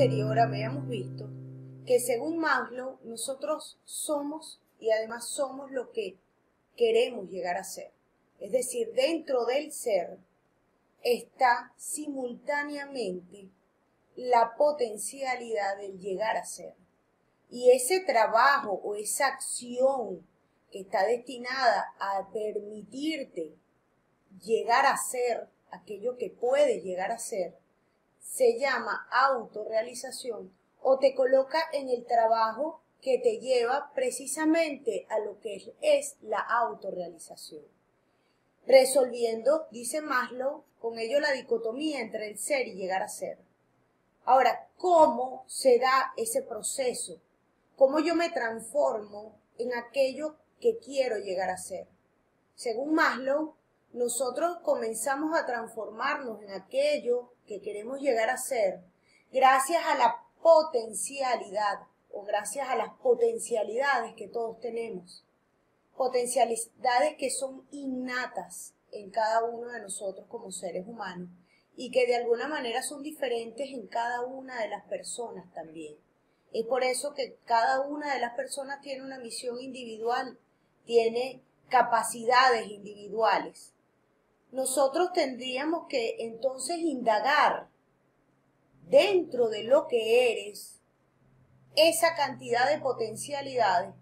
anterior habíamos visto que según Maslow nosotros somos y además somos lo que queremos llegar a ser. Es decir, dentro del ser está simultáneamente la potencialidad del llegar a ser. Y ese trabajo o esa acción que está destinada a permitirte llegar a ser aquello que puedes llegar a ser, se llama autorrealización o te coloca en el trabajo que te lleva precisamente a lo que es la autorrealización. Resolviendo, dice Maslow, con ello la dicotomía entre el ser y llegar a ser. Ahora, ¿cómo se da ese proceso? ¿Cómo yo me transformo en aquello que quiero llegar a ser? Según Maslow, nosotros comenzamos a transformarnos en aquello que queremos llegar a ser gracias a la potencialidad o gracias a las potencialidades que todos tenemos. Potencialidades que son innatas en cada uno de nosotros como seres humanos y que de alguna manera son diferentes en cada una de las personas también. Es por eso que cada una de las personas tiene una misión individual, tiene capacidades individuales. Nosotros tendríamos que entonces indagar dentro de lo que eres esa cantidad de potencialidades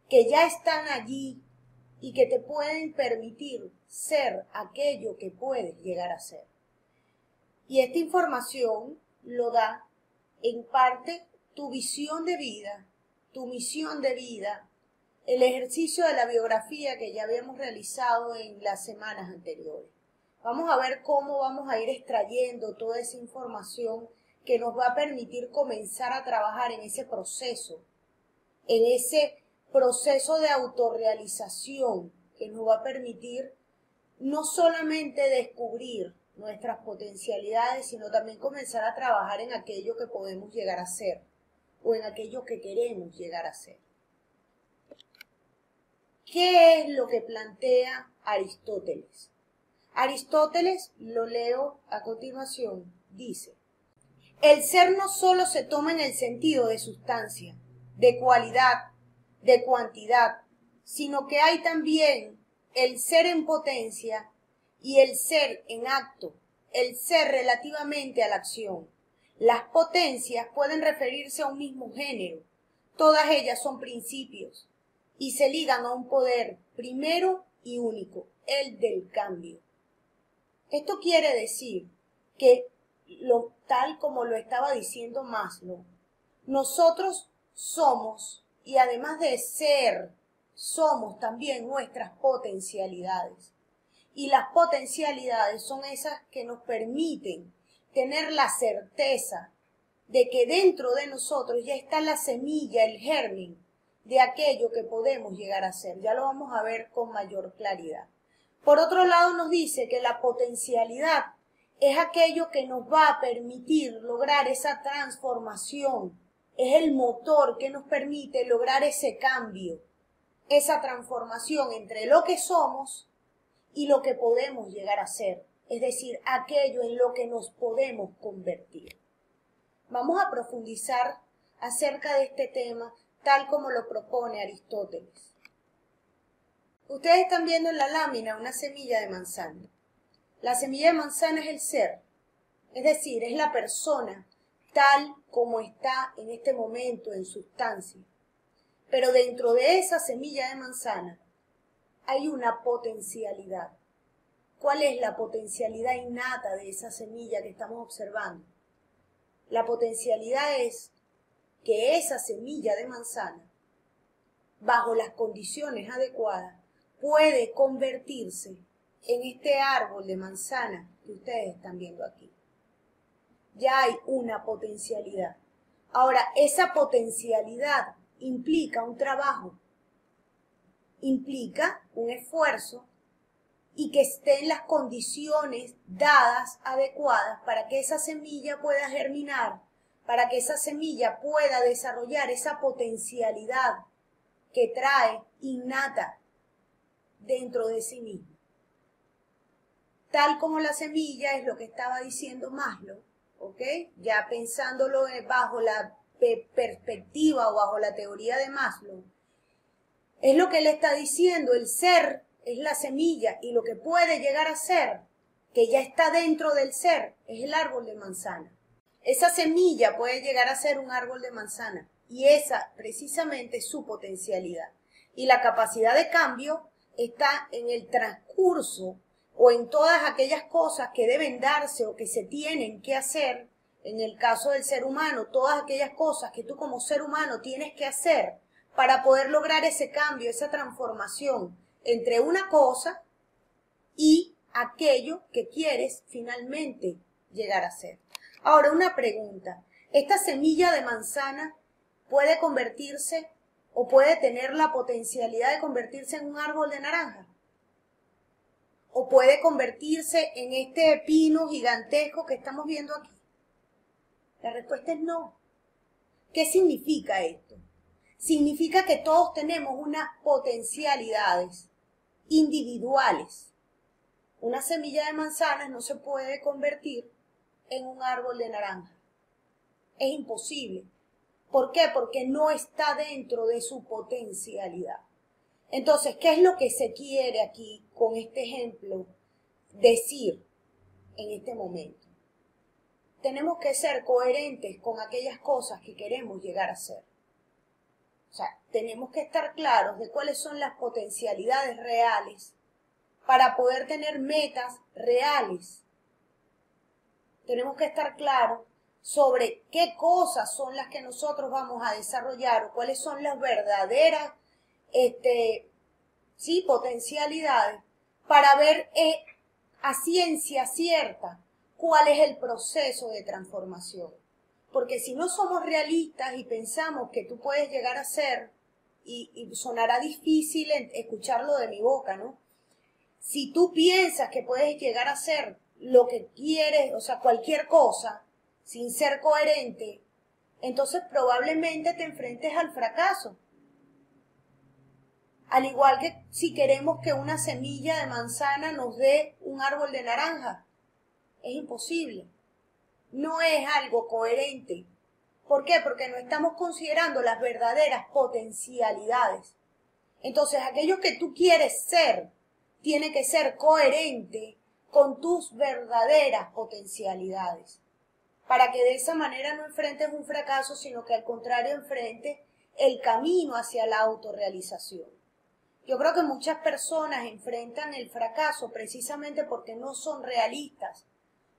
que ya están allí y que te pueden permitir ser aquello que puedes llegar a ser. Y esta información lo da en parte tu visión de vida, tu misión de vida, el ejercicio de la biografía que ya habíamos realizado en las semanas anteriores. Vamos a ver cómo vamos a ir extrayendo toda esa información que nos va a permitir comenzar a trabajar en ese proceso de autorrealización que nos va a permitir no solamente descubrir nuestras potencialidades, sino también comenzar a trabajar en aquello que podemos llegar a ser o en aquello que queremos llegar a ser. ¿Qué es lo que plantea Aristóteles? Aristóteles, lo leo a continuación, dice: el ser no solo se toma en el sentido de sustancia, de cualidad, de cuantidad, sino que hay también el ser en potencia y el ser en acto, el ser relativamente a la acción. Las potencias pueden referirse a un mismo género, todas ellas son principios y se ligan a un poder primero y único, el del cambio. Esto quiere decir que, tal como lo estaba diciendo Maslow, nosotros somos, y además de ser, somos también nuestras potencialidades. Y las potencialidades son esas que nos permiten tener la certeza de que dentro de nosotros ya está la semilla, el germen de aquello que podemos llegar a ser. Ya lo vamos a ver con mayor claridad. Por otro lado, nos dice que la potencialidad es aquello que nos va a permitir lograr esa transformación. Es el motor que nos permite lograr ese cambio, esa transformación entre lo que somos y lo que podemos llegar a ser. Es decir, aquello en lo que nos podemos convertir. Vamos a profundizar acerca de este tema tal como lo propone Aristóteles. Ustedes están viendo en la lámina una semilla de manzana. La semilla de manzana es el ser, es decir, es la persona tal como está en este momento en sustancia. Pero dentro de esa semilla de manzana hay una potencialidad. ¿Cuál es la potencialidad innata de esa semilla que estamos observando? La potencialidad es que esa semilla de manzana, bajo las condiciones adecuadas, puede convertirse en este árbol de manzana que ustedes están viendo aquí. Ya hay una potencialidad. Ahora, esa potencialidad implica un trabajo, implica un esfuerzo y que estén las condiciones dadas, adecuadas, para que esa semilla pueda germinar, para que esa semilla pueda desarrollar esa potencialidad que trae innata dentro de sí mismo. Tal como la semilla es lo que estaba diciendo Maslow, ¿ok? Ya pensándolo bajo la perspectiva o bajo la teoría de Maslow, es lo que él está diciendo, el ser es la semilla y lo que puede llegar a ser, que ya está dentro del ser, es el árbol de manzana. Esa semilla puede llegar a ser un árbol de manzana y esa precisamente es su potencialidad. Y la capacidad de cambio está en el transcurso o en todas aquellas cosas que deben darse o que se tienen que hacer. En el caso del ser humano, todas aquellas cosas que tú como ser humano tienes que hacer para poder lograr ese cambio, esa transformación entre una cosa y aquello que quieres finalmente llegar a ser. Ahora, una pregunta. ¿Esta semilla de manzana puede convertirse o puede tener la potencialidad de convertirse en un árbol de naranja? ¿O puede convertirse en este pino gigantesco que estamos viendo aquí? La respuesta es no. ¿Qué significa esto? Significa que todos tenemos unas potencialidades individuales. Una semilla de manzanas no se puede convertir en un árbol de naranja. Es imposible. ¿Por qué? Porque no está dentro de su potencialidad. Entonces, ¿qué es lo que se quiere aquí con este ejemplo decir en este momento? Tenemos que ser coherentes con aquellas cosas que queremos llegar a ser. O sea, tenemos que estar claros de cuáles son las potencialidades reales para poder tener metas reales. Tenemos que estar claros sobre qué cosas son las que nosotros vamos a desarrollar o cuáles son las verdaderas potencialidades para ver a ciencia cierta cuál es el proceso de transformación. Porque si no somos realistas y pensamos que tú puedes llegar a ser, y sonará difícil escucharlo de mi boca, ¿no? Si tú piensas que puedes llegar a ser lo que quieres, o sea, cualquier cosa, sin ser coherente, entonces probablemente te enfrentes al fracaso. Al igual que si queremos que una semilla de manzana nos dé un árbol de naranja, es imposible. No es algo coherente. ¿Por qué? Porque no estamos considerando las verdaderas potencialidades. Entonces, aquello que tú quieres ser tiene que ser coherente con tus verdaderas potencialidades, para que de esa manera no enfrentes un fracaso, sino que al contrario enfrentes el camino hacia la autorrealización. Yo creo que muchas personas enfrentan el fracaso precisamente porque no son realistas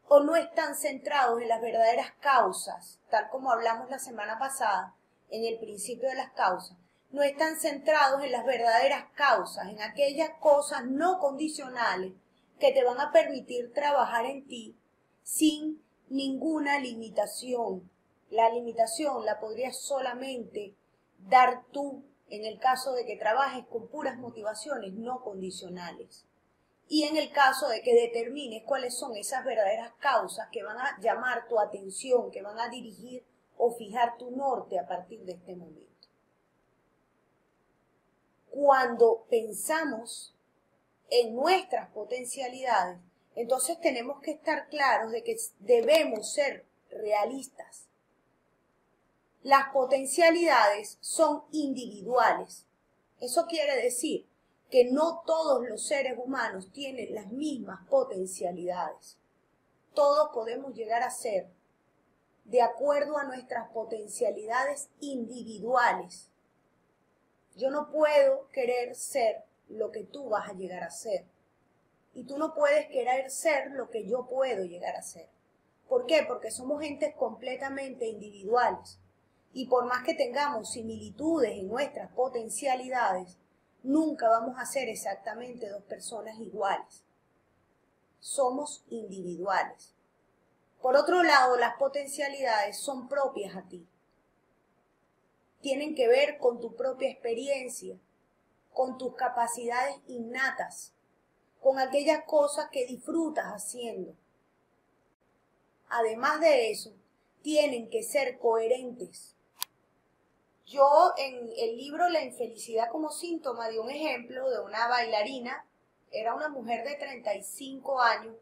o no están centrados en las verdaderas causas, tal como hablamos la semana pasada en el principio de las causas. No están centrados en las verdaderas causas, en aquellas cosas no condicionales que te van a permitir trabajar en ti sin ninguna limitación. La limitación la podrías solamente dar tú en el caso de que trabajes con puras motivaciones no condicionales. Y en el caso de que determines cuáles son esas verdaderas causas que van a llamar tu atención, que van a dirigir o fijar tu norte a partir de este momento. Cuando pensamos en nuestras potencialidades, entonces tenemos que estar claros de que debemos ser realistas. Las potencialidades son individuales. Eso quiere decir que no todos los seres humanos tienen las mismas potencialidades. Todos podemos llegar a ser de acuerdo a nuestras potencialidades individuales. Yo no puedo querer ser lo que tú vas a llegar a ser. Y tú no puedes querer ser lo que yo puedo llegar a ser. ¿Por qué? Porque somos entes completamente individuales. Y por más que tengamos similitudes en nuestras potencialidades, nunca vamos a ser exactamente dos personas iguales. Somos individuales. Por otro lado, las potencialidades son propias a ti. Tienen que ver con tu propia experiencia, con tus capacidades innatas, con aquellas cosas que disfrutas haciendo. Además de eso, tienen que ser coherentes. Yo en el libro La infelicidad como síntoma di un ejemplo de una bailarina, era una mujer de 35 años,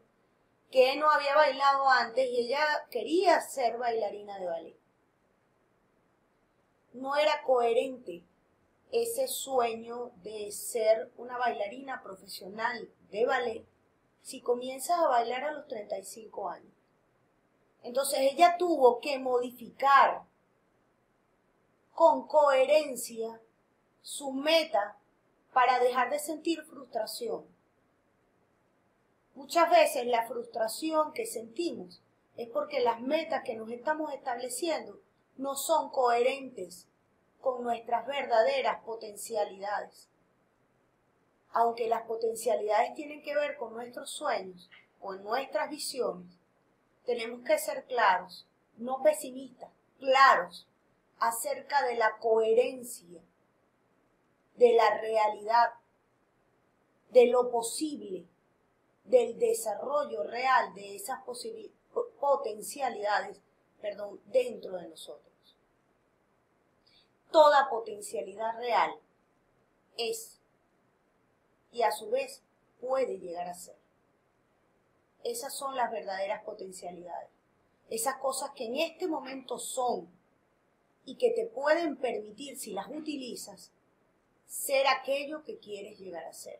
que no había bailado antes y ella quería ser bailarina de ballet. No era coherente ese sueño de ser una bailarina profesional de ballet si comienzas a bailar a los 35 años. Entonces ella tuvo que modificar con coherencia su meta para dejar de sentir frustración. Muchas veces la frustración que sentimos es porque las metas que nos estamos estableciendo no son coherentes con nuestras verdaderas potencialidades. Aunque las potencialidades tienen que ver con nuestros sueños, con nuestras visiones, tenemos que ser claros, no pesimistas, claros acerca de la coherencia, de la realidad, de lo posible, del desarrollo real de esas potencialidades, dentro de nosotros. Toda potencialidad real es y a su vez puede llegar a ser. Esas son las verdaderas potencialidades. Esas cosas que en este momento son y que te pueden permitir, si las utilizas, ser aquello que quieres llegar a ser.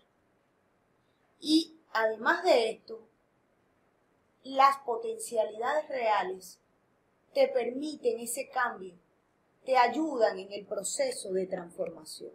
Y además de esto, las potencialidades reales te permiten ese cambio, te ayudan en el proceso de transformación.